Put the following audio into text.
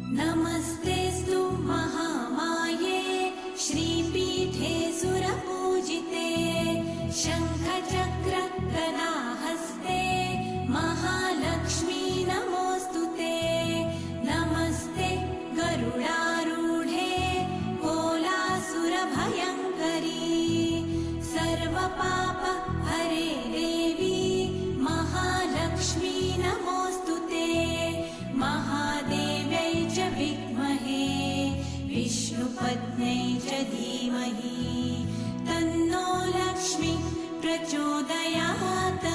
नमस्तेऽस्तु महामाये श्रीपीठे सुरपूजिते शङ्खचक्र गदाहस्ते महालक्ष्मी नमोऽस्तुते। नमस्ते गरुडारूढे कोलासुरभयङ्करी सर्वपाप हरे देवी महालक्ष्मी नमोऽस्तुते। महादेव्यै च विद्महे विष्णुपत्न्यै च धीमहि तन्नो लक्ष्मी प्रचोदयात्।